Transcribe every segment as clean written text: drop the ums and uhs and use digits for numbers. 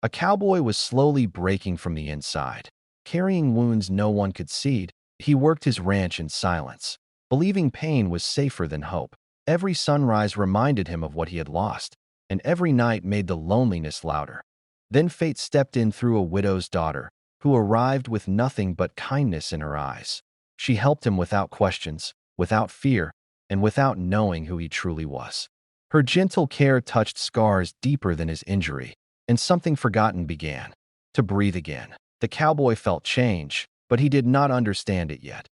A cowboy was slowly breaking from the inside. Carrying wounds no one could see, he worked his ranch in silence, believing pain was safer than hope. Every sunrise reminded him of what he had lost, and every night made the loneliness louder. Then fate stepped in through a widow's daughter, who arrived with nothing but kindness in her eyes. She helped him without questions, without fear, and without knowing who he truly was. Her gentle care touched scars deeper than his injury, and something forgotten began to breathe again. The cowboy felt change, but he did not understand it yet.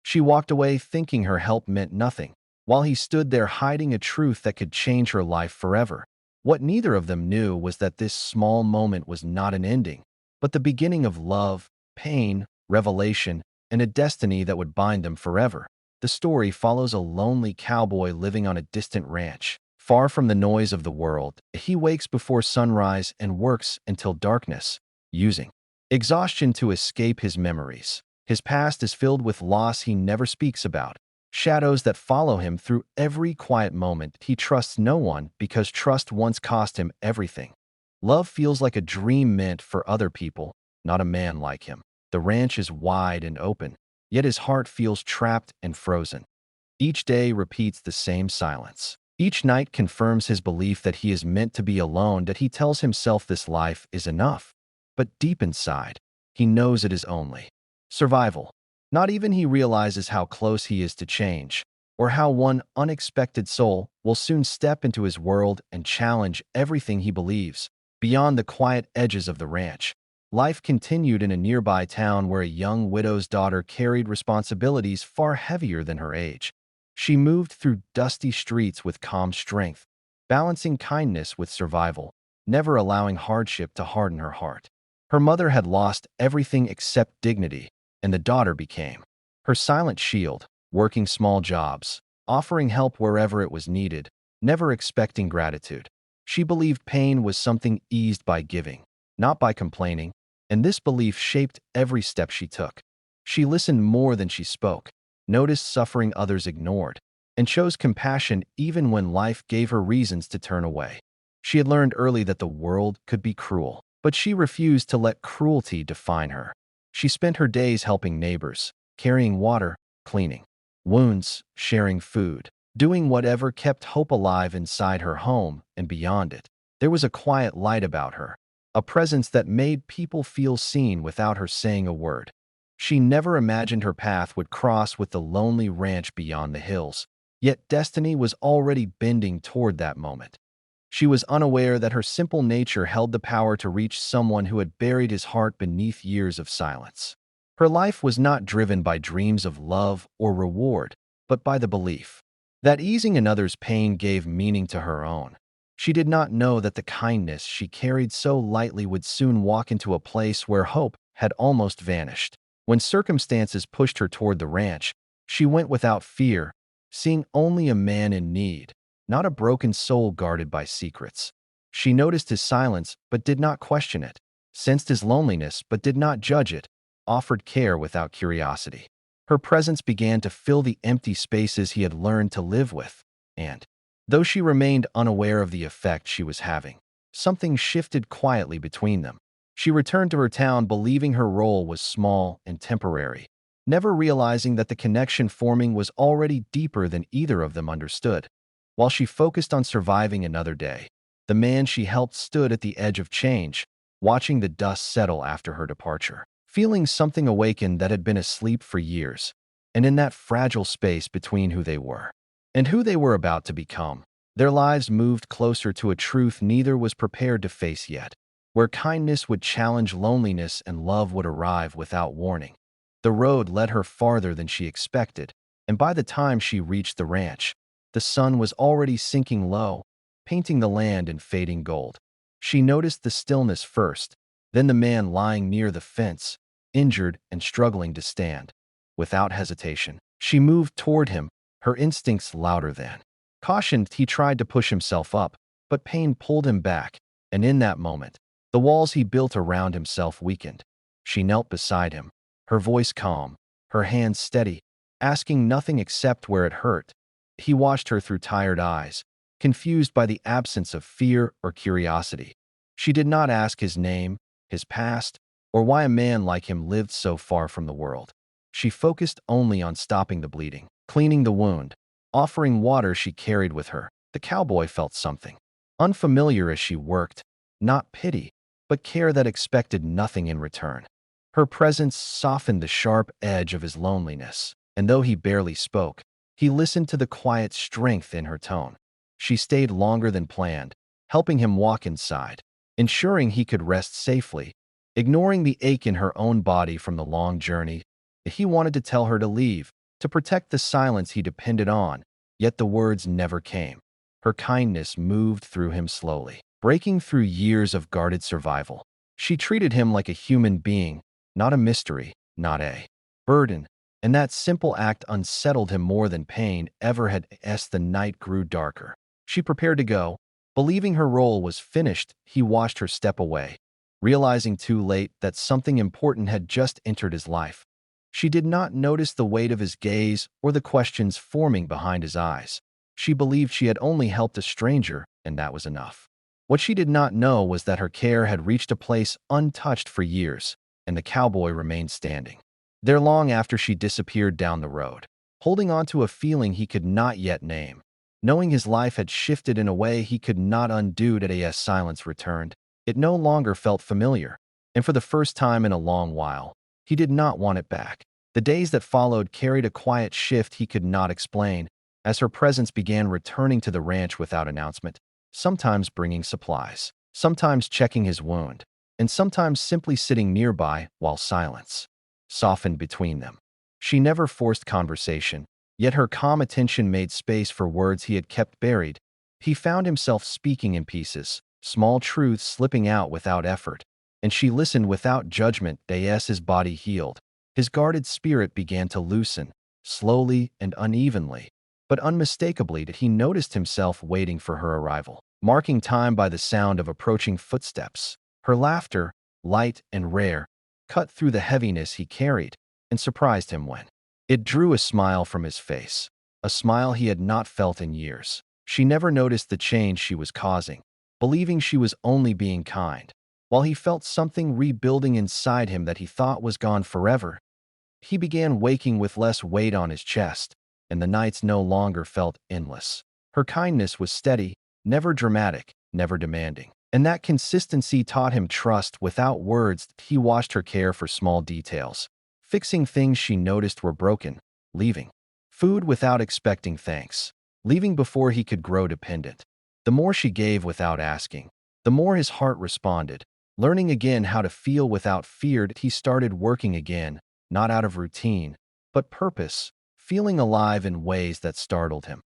She walked away thinking her help meant nothing, while he stood there hiding a truth that could change her life forever. What neither of them knew was that this small moment was not an ending, but the beginning of love, pain, revelation, and a destiny that would bind them forever. The story follows a lonely cowboy living on a distant ranch. Far from the noise of the world, he wakes before sunrise and works until darkness, using exhaustion to escape his memories. His past is filled with loss he never speaks about, shadows that follow him through every quiet moment. He trusts no one because trust once cost him everything. Love feels like a dream meant for other people, not a man like him. The ranch is wide and open, yet his heart feels trapped and frozen. Each day repeats the same silence. Each night confirms his belief that he is meant to be alone, that he tells himself this life is enough. But deep inside, he knows it is only survival. Not even he realizes how close he is to change, or how one unexpected soul will soon step into his world and challenge everything he believes. Beyond the quiet edges of the ranch, life continued in a nearby town where a young widow's daughter carried responsibilities far heavier than her age. She moved through dusty streets with calm strength, balancing kindness with survival, never allowing hardship to harden her heart. Her mother had lost everything except dignity, and the daughter became her silent shield, working small jobs, offering help wherever it was needed, never expecting gratitude. She believed pain was something eased by giving, not by complaining, and this belief shaped every step she took. She listened more than she spoke, noticed suffering others ignored, and chose compassion even when life gave her reasons to turn away. She had learned early that the world could be cruel, but she refused to let cruelty define her. She spent her days helping neighbors, carrying water, cleaning wounds, sharing food, doing whatever kept hope alive inside her home and beyond it. There was a quiet light about her, a presence that made people feel seen without her saying a word. She never imagined her path would cross with the lonely ranch beyond the hills, yet destiny was already bending toward that moment. She was unaware that her simple nature held the power to reach someone who had buried his heart beneath years of silence. Her life was not driven by dreams of love or reward, but by the belief that easing another's pain gave meaning to her own. She did not know that the kindness she carried so lightly would soon walk into a place where hope had almost vanished. When circumstances pushed her toward the ranch, she went without fear, seeing only a man in need, not a broken soul guarded by secrets. She noticed his silence but did not question it, sensed his loneliness but did not judge it, offered care without curiosity. Her presence began to fill the empty spaces he had learned to live with, and, though she remained unaware of the effect she was having, something shifted quietly between them. She returned to her town believing her role was small and temporary, never realizing that the connection forming was already deeper than either of them understood. While she focused on surviving another day, the man she helped stood at the edge of change, watching the dust settle after her departure, feeling something awaken that had been asleep for years, and in that fragile space between who they were and who they were about to become, their lives moved closer to a truth neither was prepared to face yet, where kindness would challenge loneliness and love would arrive without warning. The road led her farther than she expected, and by the time she reached the ranch, the sun was already sinking low, painting the land in fading gold. She noticed the stillness first, then the man lying near the fence, injured and struggling to stand. Without hesitation, she moved toward him, her instincts louder than caution. He tried to push himself up, but pain pulled him back, and in that moment, the walls he built around himself weakened. She knelt beside him, her voice calm, her hands steady, asking nothing except where it hurt. He watched her through tired eyes, confused by the absence of fear or curiosity. She did not ask his name, his past, or why a man like him lived so far from the world. She focused only on stopping the bleeding, cleaning the wound, offering water she carried with her. The cowboy felt something unfamiliar as she worked, not pity, but care that expected nothing in return. Her presence softened the sharp edge of his loneliness, and though he barely spoke, he listened to the quiet strength in her tone. She stayed longer than planned, helping him walk inside, ensuring he could rest safely, ignoring the ache in her own body from the long journey. He wanted to tell her to leave, to protect the silence he depended on, yet the words never came. Her kindness moved through him slowly, breaking through years of guarded survival. She treated him like a human being, not a mystery, not a burden, and that simple act unsettled him more than pain ever had. As the night grew darker, she prepared to go. Believing her role was finished, he watched her step away, realizing too late that something important had just entered his life. She did not notice the weight of his gaze or the questions forming behind his eyes. She believed she had only helped a stranger, and that was enough. What she did not know was that her care had reached a place untouched for years, and the cowboy remained standing there long after she disappeared down the road, holding on to a feeling he could not yet name. Knowing his life had shifted in a way he could not undo. As silence returned, it no longer felt familiar, and for the first time in a long while, he did not want it back. The days that followed carried a quiet shift he could not explain, as her presence began returning to the ranch without announcement, sometimes bringing supplies, sometimes checking his wound, and sometimes simply sitting nearby while silence softened between them. She never forced conversation, yet her calm attention made space for words he had kept buried. He found himself speaking in pieces, small truths slipping out without effort, and she listened without judgment. As his body healed, his guarded spirit began to loosen, slowly and unevenly, but unmistakably he noticed himself waiting for her arrival, marking time by the sound of approaching footsteps. Her laughter, light and rare, cut through the heaviness he carried and surprised him when it drew a smile from his face, a smile he had not felt in years. She never noticed the change she was causing, believing she was only being kind, while he felt something rebuilding inside him that he thought was gone forever. He began waking with less weight on his chest, and the nights no longer felt endless. Her kindness was steady, never dramatic, never demanding. And that consistency taught him trust without words. He watched her care for small details, fixing things she noticed were broken, leaving food without expecting thanks, leaving before he could grow dependent. The more she gave without asking, the more his heart responded. Learning again how to feel without fear, he started working again, not out of routine, but purpose, feeling alive in ways that startled him.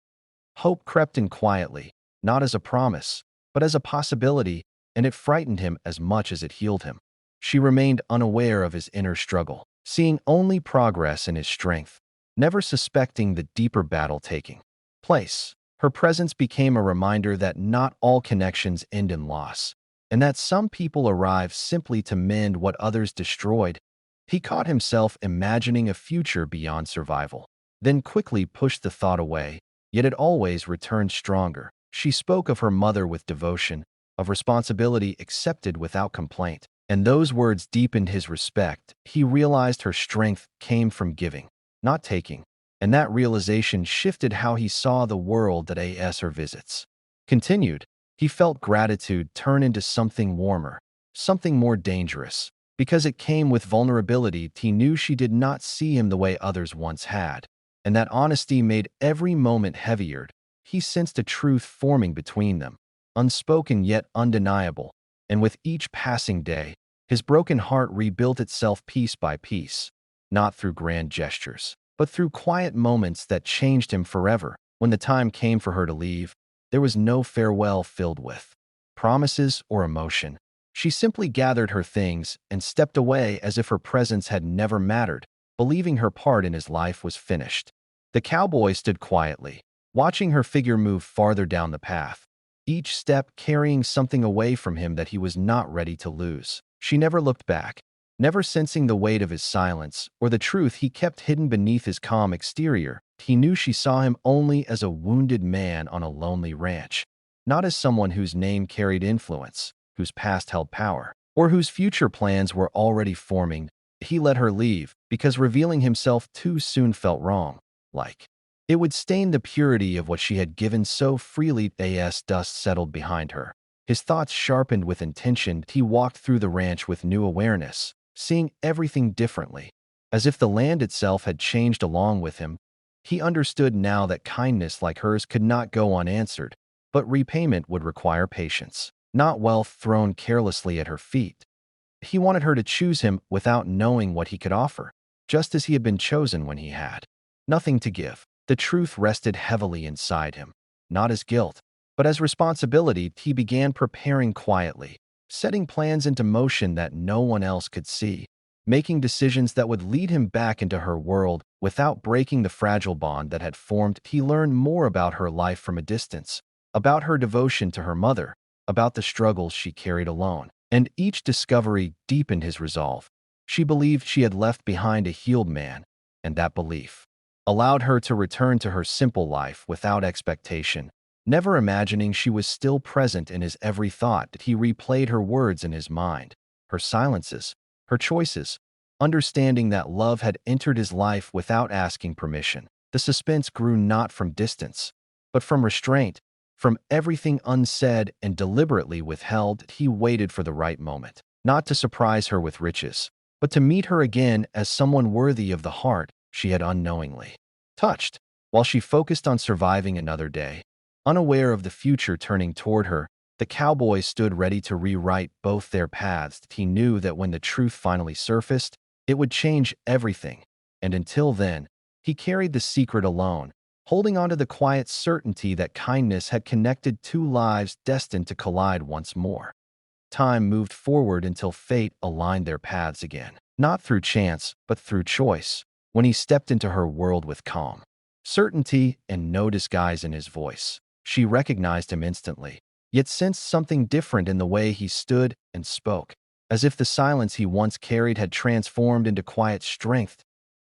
Hope crept in quietly, not as a promise, but as a possibility, and it frightened him as much as it healed him. She remained unaware of his inner struggle, seeing only progress in his strength, never suspecting the deeper battle taking place. Her presence became a reminder that not all connections end in loss, and that some people arrive simply to mend what others destroyed. He caught himself imagining a future beyond survival, then quickly pushed the thought away, yet it always returned stronger. She spoke of her mother with devotion, of responsibility accepted without complaint, and those words deepened his respect. He realized her strength came from giving, not taking, and that realization shifted how he saw the world. As her visits continued, he felt gratitude turn into something warmer, something more dangerous. Because it came with vulnerability, he knew she did not see him the way others once had, and that honesty made every moment heavier. He sensed a truth forming between them, unspoken yet undeniable, and with each passing day, his broken heart rebuilt itself piece by piece, not through grand gestures, but through quiet moments that changed him forever. When the time came for her to leave, there was no farewell filled with promises or emotion. She simply gathered her things and stepped away as if her presence had never mattered, believing her part in his life was finished. The cowboy stood quietly, watching her figure move farther down the path, each step carrying something away from him that he was not ready to lose. She never looked back, never sensing the weight of his silence or the truth he kept hidden beneath his calm exterior. He knew she saw him only as a wounded man on a lonely ranch, not as someone whose name carried influence. whose past held power, or whose future plans were already forming. He let her leave because revealing himself too soon felt wrong, like it would stain the purity of what she had given so freely. As dust settled behind her, his thoughts sharpened with intention. He walked through the ranch with new awareness, seeing everything differently, as if the land itself had changed along with him. He understood now that kindness like hers could not go unanswered, but repayment would require patience, not wealth thrown carelessly at her feet. He wanted her to choose him without knowing what he could offer, just as he had been chosen when he had nothing to give. The truth rested heavily inside him, not as guilt, but as responsibility. He began preparing quietly, setting plans into motion that no one else could see, making decisions that would lead him back into her world without breaking the fragile bond that had formed. He learned more about her life from a distance, about her devotion to her mother, about the struggles she carried alone, and each discovery deepened his resolve. She believed she had left behind a healed man, and that belief allowed her to return to her simple life without expectation, never imagining she was still present in his every thought. He replayed her words in his mind, her silences, her choices, understanding that love had entered his life without asking permission. The suspense grew not from distance, but from restraint, from everything unsaid and deliberately withheld. He waited for the right moment, not to surprise her with riches, but to meet her again as someone worthy of the heart she had unknowingly touched. While she focused on surviving another day, unaware of the future turning toward her, the cowboy stood ready to rewrite both their paths. He knew that when the truth finally surfaced, it would change everything, and until then, he carried the secret alone, holding on to the quiet certainty that kindness had connected two lives destined to collide once more. Time moved forward until fate aligned their paths again, not through chance, but through choice. When he stepped into her world with calm, certainty, and no disguise in his voice, she recognized him instantly, yet sensed something different in the way he stood and spoke, as if the silence he once carried had transformed into quiet strength.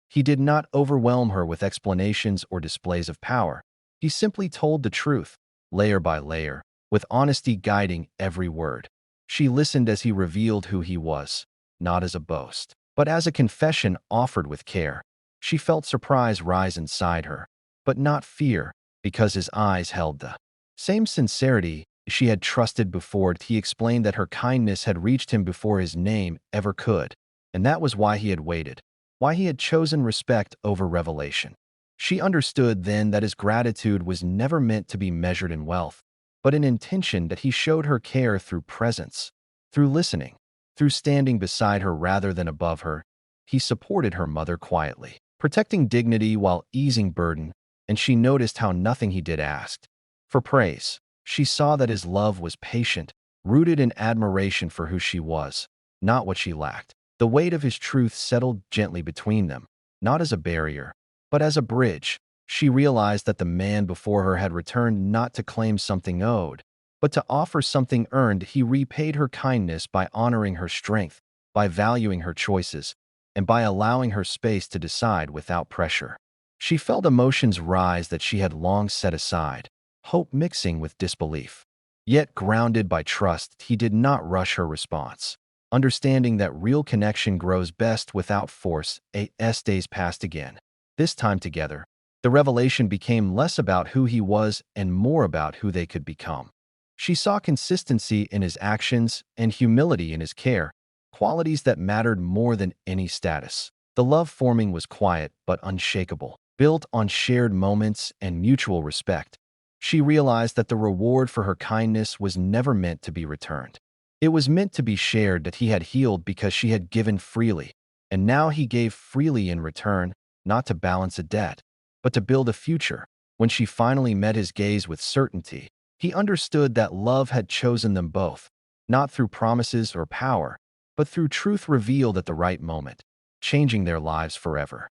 He did not overwhelm her with explanations or displays of power. He simply told the truth, layer by layer, with honesty guiding every word. She listened as he revealed who he was, not as a boast, but as a confession offered with care. She felt surprise rise inside her, but not fear, because his eyes held the same sincerity she had trusted before. He explained that her kindness had reached him before his name ever could, and that was why he had waited, why he had chosen respect over revelation. She understood then that his gratitude was never meant to be measured in wealth, but in intention. That he showed her care through presence, through listening, through standing beside her rather than above her. He supported her mother quietly, protecting dignity while easing burden, and she noticed how nothing he did asked for praise. She saw that his love was patient, rooted in admiration for who she was, not what she lacked. The weight of his truth settled gently between them, not as a barrier, but as a bridge. She realized that the man before her had returned not to claim something owed, but to offer something earned. He repaid her kindness by honoring her strength, by valuing her choices, and by allowing her space to decide without pressure. She felt emotions rise that she had long set aside, hope mixing with disbelief. Yet grounded by trust, he did not rush her response, understanding that real connection grows best without force. As days passed again, this time together, the revelation became less about who he was and more about who they could become. She saw consistency in his actions and humility in his care, qualities that mattered more than any status. The love forming was quiet but unshakable, built on shared moments and mutual respect. She realized that the reward for her kindness was never meant to be returned. It was meant to be shared. That he had healed because she had given freely, and now he gave freely in return, not to balance a debt, but to build a future. When she finally met his gaze with certainty, he understood that love had chosen them both, not through promises or power, but through truth revealed at the right moment, changing their lives forever.